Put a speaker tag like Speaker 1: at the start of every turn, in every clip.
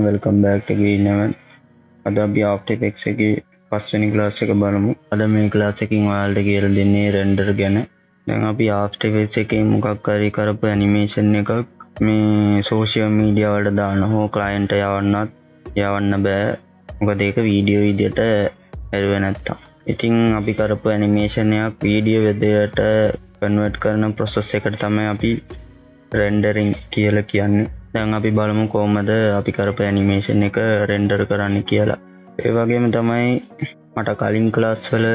Speaker 1: welcome back to Green. අද අපි After Effects එකේ පස්වෙනි ක්ලාස් එක බලමු. අද මේ ක්ලාස් එකකින් ඔයාලට කියලා දෙන්නේ රෙන්ඩර් ගැන. දැන් අපි After Effects එකේ මොකක් හරි කරපු ඇනිමේෂන් එකක් මේ සෝෂියල් මීඩියා වලට දාන්න හෝ ක්ලයන්ට් යවන්න බෑ. මොකද ඒක වීඩියෝ විදියට ඇරුවේ නැත්තම්. ඉතින් අපි කරපු ඇනිමේෂන් එකක් වීඩියෝ විදියට කන්වර්ට් කරන process එකට තමයි අපි රෙන්ඩරින් කියලා කියන්නේ. දැන් අපි බලමු කොහොමද අපි කරපු ඇනිමේෂන් එක රෙන්ඩර් කරන්න කියලා. ඒ වගේම තමයි මට කලින් ක්ලාස් වල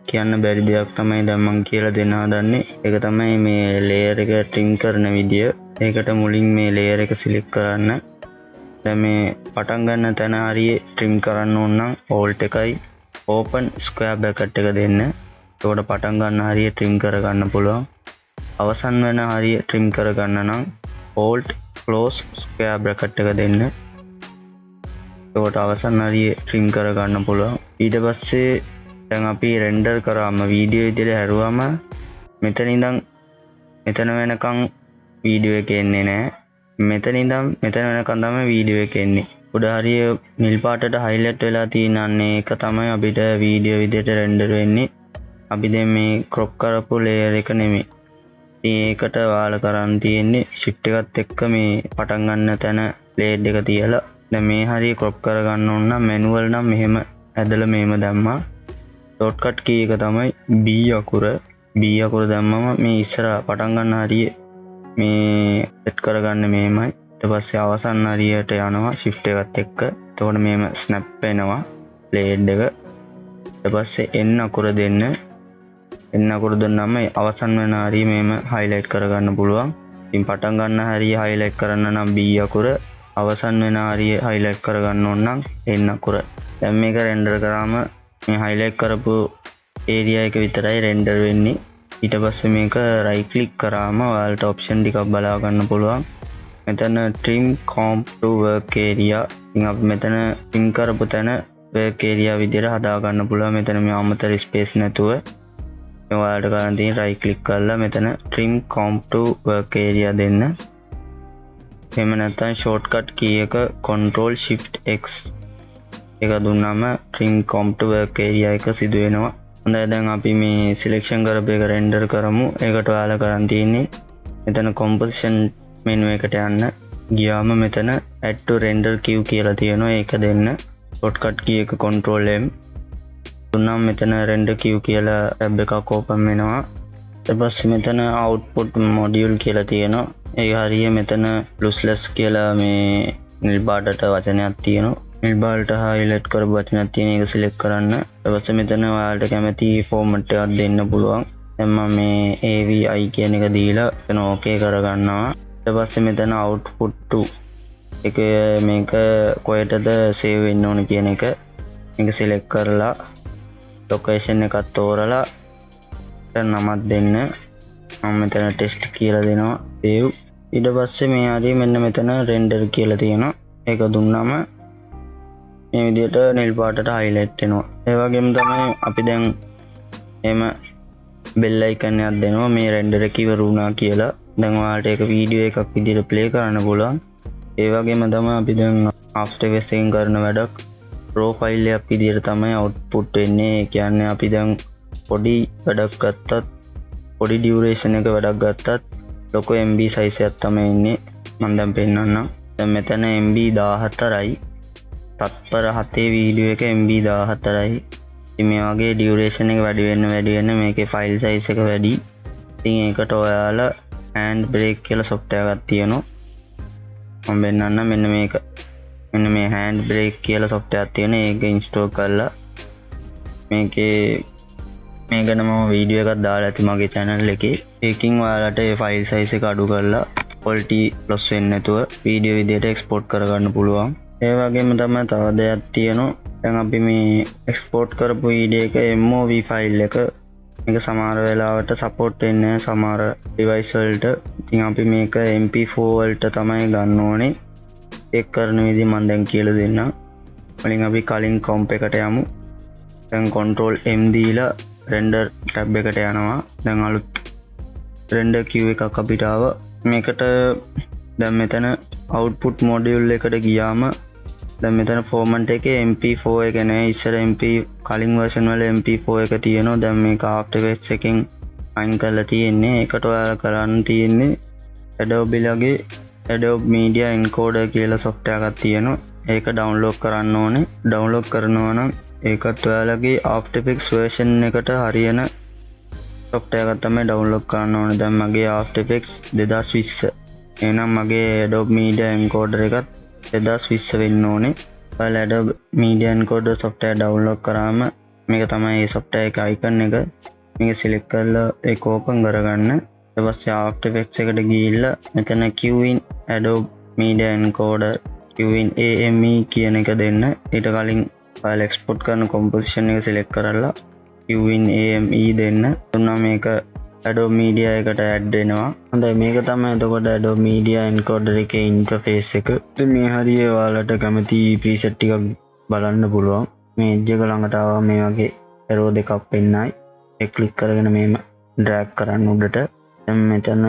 Speaker 1: කියන්න බැරි දෙයක් තමයි දැන් මම කියලා දෙන්න හදන්නේ. ඒක තමයි මේ ලේයර් එක ට්‍රිම් කරන විදිය. ඒකට මුලින් මේ ලේයර් එක සිලෙක්ට් කරන්න. දැන් මේ පටන් ගන්න තැන හරිය ට්‍රිම් කරන්න ඕන නම් Alt එකයි open square bracket එක දෙන්න. එතකොට පටන් ගන්න හරිය ට්‍රිම් කරගන්න පුළුවන්. අවසන් වෙන හරිය ට්‍රිම් කරගන්න නම් Alt close square bracket එක දෙන්න. එතකොට අවසන් හරිය ට්‍රිම් කරගන්න පුළුවන්. ඊට පස්සේ දැන් අපි රෙන්ඩර් කරාම වීඩියෝ විදිහට හැරුවම මෙතන ඉඳන් මෙතන වෙනකන් වීඩියෝ එක එන්නේ නැහැ. මෙතන ඉඳන් මෙතන වෙනකන් තමයි වීඩියෝ එක එන්නේ. උඩ හරිය නිල් පාටට highlight වෙලා තියෙනන්නේ ඒක තමයි අපිට වීඩියෝ විදිහට රෙන්ඩර් වෙන්නේ. අපි දැන් මේ crop කරපු layer එක නෙමෙයි. ඒකට ඔයාලා කරන් තියෙන්නේ shift එකත් එක්ක මේ පටන් ගන්න තැන blade එක තියලා දැන් මේ හරිය crop කරගන්න ඕන නම් manual නම් මෙහෙම ඇදලා මෙහෙම දැම්මා. shortcut key එක තමයි B අකුර. B අකුර දැම්මම මේ ඉස්සර පටන් ගන්න හරිය මේ set කරගන්න මෙහෙමයි. ඊට පස්සේ අවසන් හරියට යනවා shift එකත් එක්ක. එතකොට මෙහෙම snap වෙනවා blade එක. ඊට පස්සේ N අකුර දෙන්න. N අකුර දුන්නාම අවසන් වෙන හරිය මෙහෙම highlight කරගන්න පුළුවන්. ඉතින් පටන් ගන්න හරිය highlight කරන්න නම් B අකුර, අවසන් වෙන හරිය highlight කරගන්න ඕන නම් N අකුර. දැන් මේක රෙන්ඩර් කරාම මේ highlight කරපු area එක විතරයි රෙන්ඩර් වෙන්නේ. ඊට පස්සේ මේක right click කරාම ඔයාලට option ටිකක් බලා ගන්න පුළුවන්. මෙතන trim comp to work area. ඉතින් අපි මෙතන trim කරපු තැන work area විදිහට හදා ගන්න පුළුවන්. මෙතන මේ අමතර space නැතුව ඔයාලට කරන්න තියෙන right click කරලා මෙතන trim comp to work area දෙන්න. එහෙම නැත්නම් shortcut key එක control shift x එක දුන්නාම trim comp to work area එක සිදු වෙනවා. හොඳයි දැන් අපි මේ selection කරපු එක render කරමු. ඒකට ඔයාලා කරන් තියෙන්නේ මෙතන composition menu එකට යන්න. ගියාම මෙතන add to render queue කියලා තියෙනවා. ඒක දෙන්න. shortcut key එක control m දුන්නාම මෙතන render queue කියලා tab එකක් open වෙනවා. ඊට පස්සේ මෙතන output module කියලා තියෙනවා. ඒ හරිය මෙතන lossless කියලා මේ නිල් පාටට වචනයක් තියෙනවා. නිල් පාටට highlight කරපු වචනයක් තියෙන එක select කරන්න. ඊට පස්සේ මෙතන ඔයාලට කැමති format එකක් දෙන්න පුළුවන්. දැන් මම මේ AVI කියන එක දීලා එතන okay කරගන්නවා. ඊට පස්සේ මෙතන output to එක මේක කොහෙටද save වෙන්න ඕන කියන එක මේක select කරලා location එකක් තෝරලා නමක් දෙන්න. මම මෙතන test කියලා දෙනවා save. ඊට පස්සේ මේ ආදී මෙන්න මෙතන render කියලා තියෙනවා. ඒක දුන්නාම මේ විදිහට නිල් පාටට highlight වෙනවා. ඒ වගේම තමයි අපි දැන් එම bell icon එකක් දෙනවා මේ render එක ඉවර වුණා කියලා. දැන් ඔයාලට ඒක වීඩියෝ එකක් විදිහට play කරන්න පුළුවන්. ඒ වගේම තමයි අපි දැන් After Effects එකෙන් කරන වැඩක් raw file එකක් විදිහට තමයි output වෙන්නේ. ඒ කියන්නේ අපි දැන් පොඩි වැඩක් ගත්තත් පොඩි duration එක වැඩක් ගත්තත් ලොකු MB size එකක් තමයි ඉන්නේ. මම දැන් පෙන්නන්නම්. දැන් මෙතන MB 14යි. තත්පර 7 වීඩියෝ එක MB 14යි. ඉතින් මේ වගේ duration එක වැඩි වෙන්න මේකේ file size එක වැඩි. ඉතින් ඒකට ඔයාලා hand brake කියලා software එකක් තියෙනවා. මම පෙන්නන්නම් මෙන්න මේක. මෙන්න මේ hand brake කියලා software එකක් තියෙන. ඒක install කරලා මේකේ මේ ගැන මම වීඩියෝ එකක් දාලා ඇති මගේ channel එකේ. ඒකින් ඔයාලට ඒ file size එක අඩු කරලා quality loss වෙන්නේ නැතුව වීඩියෝ විදිහට export කරගන්න පුළුවන්. ඒ වගේම තමයි තව දෙයක් තියෙනවා. දැන් අපි මේ export කරපු වීඩියෝ එක MOV file එක මේක සමහර වෙලාවට support වෙන්නේ නැහැ සමහර device වලට. ඉතින් අපි මේක MP4 වලට තමයි ගන්න ඕනේ. ඒක කරන විදිහ මම දැන් කියලා දෙන්නම්. වලින් අපි කලින් comp එකට යමු. දැන් control M දීලා render tab එකට යනවා. දැන් අලුත් render queue එකක් අපිට ආවා. මේකට දැන් මෙතන output module එකට ගියාම දැන් මෙතන ෆෝමැට් එකේ MP4 එක නෑ. ඉස්සර MP කලින් version වල MP4 එක තියෙනවා. දැන් මේක After Effects එකෙන් අයින් කරලා තියෙන්නේ. ඒකට ඔයාලා කරන්න තියෙන්නේ Adobe ලගේ Adobe Media Encoder කියලා software එකක් තියෙනවා. ඒක download කරන්න ඕනේ. download කරනවා නම් ඒකත් ඔයාලගේ After Effects version එකට හරියන software එකක් තමයි download කරන්න ඕනේ. දැන් මගේ After Effects 2020. එහෙනම් මගේ Adobe Media Encoder එකත් 2020 වෙන්න ඕනේ. ඔයාලා Adobe Media Encoder software download කරාම මේක තමයි මේ software එක icon එක. මේක select කරලා ඒක open කරගන්න. ඊට පස්සේ After Effects එකට ගිහිල්ලා මෙතන Qin Adobe Media Encoder Qin AME කියන එක දෙන්න. ඊට කලින් file export කරන composition එක select කරලා Qin AME දෙන්න. දුන්නා මේක Adobe Media එකට add වෙනවා. හොඳයි මේක තමයි එතකොට Adobe Media Encoder එකේ interface එක. ඉතින් මේ හරිය ඔයාලට කැමති preset ටිකක් බලන්න පුළුවන්. මේ edge එක ළඟට ආවම මේ වගේ arrow දෙකක් පෙන්නයි. ඒක click කරගෙන මේම drag කරන්න උඩට. දැන් මෙතන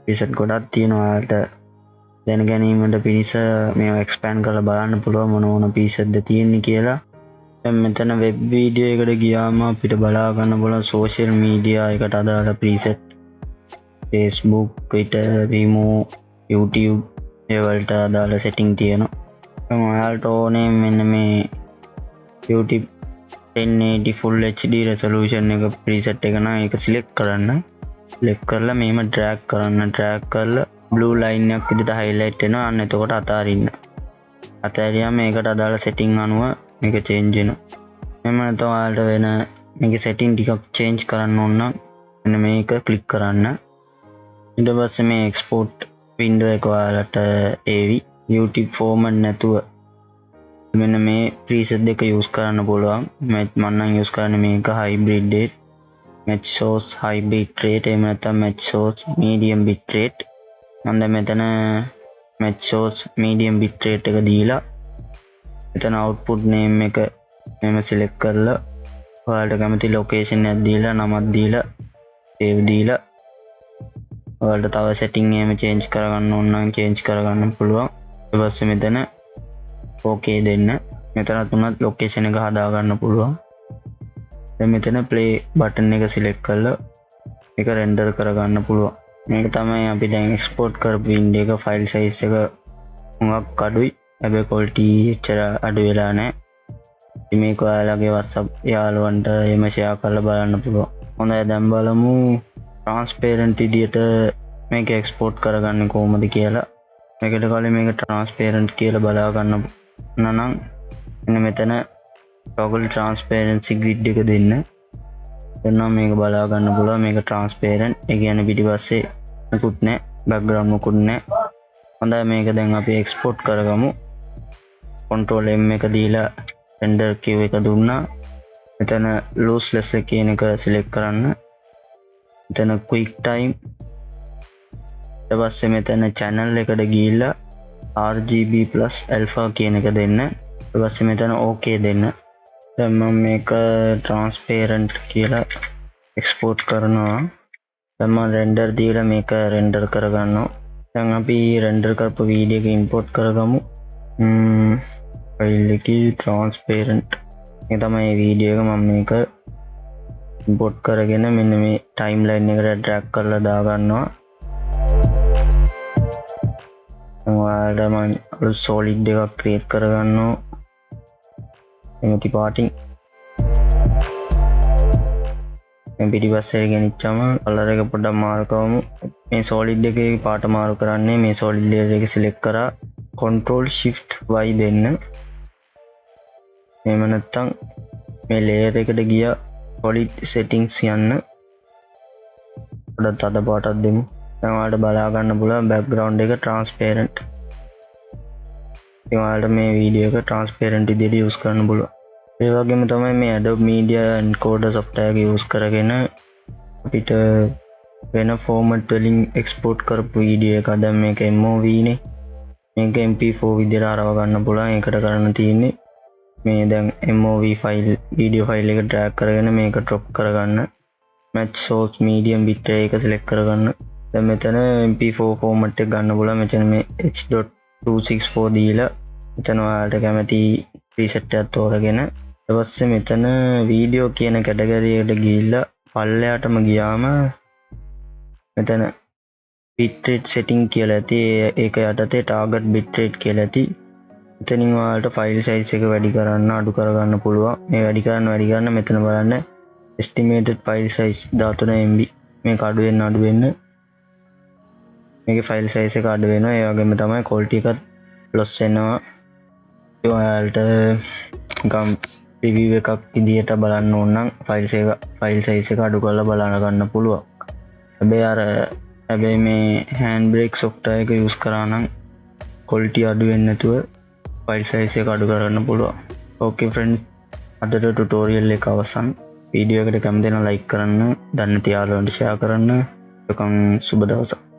Speaker 1: preset ගොඩක් තියෙනවා. ඔයාලට දැන ගැනීමට පිණිස මේවා expand කරලා බලන්න පුළුවන් මොන preset ද තියෙන්නේ කියලා. දැන් මෙතන web video එකට ගියාම අපිට බලා ගන්න පුළුවන් social media එකට අදාළ preset Facebook, Twitter, Vimeo, YouTube ඒ වලට අදාළ setting තියෙනවා. දැන් ඔයාලට ඕනේ මෙන්න මේ YouTube 1080 full HD resolution එක preset එක නම් ඒක select කරන්න. select කරලා මේම drag කරන්න. drag කරලා blue line එකක් විදිහට highlight වෙනවා. අන්න එතකොට අතාරින්න. අතාරියාම මේකට අදාළ setting අනුව මේක change වෙනවා. එහෙම නැත්නම් ඔයාලට වෙන මේකේ setting ටිකක් change කරන්න ඕන නම් මෙන්න මේක click කරන්න. ඊට පස්සේ මේ export window එක ඔයාලට ඒවි. YouTube format නැතුව මෙන්න මේ preset දෙක use කරන්න පුළුවන්. මම නම් use කරන්නේ මේක hybrid rate, match source high bit rate, එහෙම නැත්නම් match source medium bit rate. මම දැන් මෙතන match source medium bit rate එක දීලා එතන output name එක මෙම select කරලා ඔයාලට කැමති location එකක් දීලා නමක් දීලා save දීලා ඔයාලට තව setting එහෙම change කරගන්න ඕන නම් change කරගන්න පුළුවන්. ඊට පස්සේ මෙතන okay දෙන්න. මෙතන තුනත් location එක හදා ගන්න පුළුවන්. දැන් මෙතන play button එක select කරලා ඒක render කරගන්න පුළුවන්. මේක තමයි අපි දැන් export කරපු window එක file size එක හුඟක් අඩුයි. හැබැයි quality එච්චර අඩු වෙලා නැහැ. ඉතින් මේක ඔයාලගේ WhatsApp යාළුවන්ට එහෙම share කරලා බලන්න පුළුවන්. හොඳයි දැන් බලමු transparent විදියට මේක export කරගන්නේ කොහොමද කියලා. මේකට කලින් මේක transparent කියලා බලා ගන්න නම් මෙන්න මෙතන toggle transparency grid එක දෙන්න. එතන මේක බලා ගන්න පුළුවන් මේක transparent. ඒ කියන්නේ පිටිපස්සේ මුකුත් නැහැ, background මුකුත් නැහැ. හොඳයි මේක දැන් අපි export කරගමු. control M එක දීලා render queue එක දුන්නා. මෙතන lossless කියන එක select කරන්න. මෙතන quick time. ඊට පස්සේ මෙතන channel එකට ගිහිල්ලා RGB plus alpha කියන එක දෙන්න. ඊට පස්සේ මෙතන okay දෙන්න. දැන් මම මේක transparent කියලා export කරනවා. දැන් මම render දීලා මේක render කරගන්නවා. දැන් අපි render කරපු වීඩියෝ එක import කරගමු. file එකේ transparent මේ තමයි වීඩියෝ එක. මම මේක import කරගෙන මෙන්න මේ timeline එකට drag කරලා දා ගන්නවා. ඔයාලට මම අලුත් solid එකක් create කරගන්නවා. එමෙති පාටින් මේ පිටිපස්සේ ගෙනිච්චම කලර් එක පොඩ්ඩක් මාරු කරමු. මේ solid එකේ පාට මාරු කරන්නේ මේ solid layer එක select කරා control shift y දෙන්න. එහෙම නැත්නම් මේ layer එකට ගියා solid settings යන්න පොඩ්ඩක් අද පාටක් දෙමු. දැන් ඔයාලට බලා ගන්න පුළුවන් background එක transparent. ඉතින් ඔයාලට මේ වීඩියෝ එක transparent විදිහට use කරන්න පුළුවන්. ඒ වගේම තමයි මේ Adobe Media Encoder software එක use කරගෙන අපිට වෙන format වලින් export කරපු වීඩියෝ එක දැන් මේක MOV නේ. මේක MP4 විදිහට අරව ගන්න පුළුවන්. ඒකට කරන්න තියෙන්නේ මේ දැන් MOV file video file එක drag කරගෙන මේක drop කරගන්න. match source medium bit rate එක select කරගන්න. දැන් මෙතන MP4 format එක ගන්න පුළුවන්. මෙතන මේ H.264 දීලා මෙතන ඔයාලට කැමති ප්‍රීසෙට් එකක් තෝරගෙන ඊට පස්සේ මෙතන වීඩියෝ කියන කැටගරි එකට ගිහිල්ලා පල්ලෙහාටම ගියාම මෙතන bit rate setting කියලා ඇති. ඒක යටතේ target bit rate කියලා ඇති. එතනින් ඔයාලට ෆයිල් සයිස් එක වැඩි කරන්න අඩු කරගන්න පුළුවන්. මේ වැඩි කරන්න මෙතන බලන්න estimated file size 13 MB. මේක අඩු වෙන්න මේකේ ෆයිල් සයිස් එක අඩු වෙනවා. ඒ වගේම තමයි quality එකත් loss වෙනවා. ඒ ඔයාලට නිකම් review එකක් විදියට බලන්න ඕන නම් ෆයිල් සයිස් එක අඩු කරලා බලන්න ගන්න පුළුවන්. හැබැයි මේ hand brake software එක use කරා නම් quality අඩු වෙන්නේ නැතුව ෆයිල් සයිස් එක අඩු කරන්න පුළුවන්. ඕකේ ෆ්‍රෙන්ඩ්ස්, අදට ටුටෝරියල් එක අවසන්. වීඩියෝ එකට කැමති නම් ලයික් කරන්න, දන්න තියාලන්ට ෂෙයා කරන්න. සුබ දවසක්.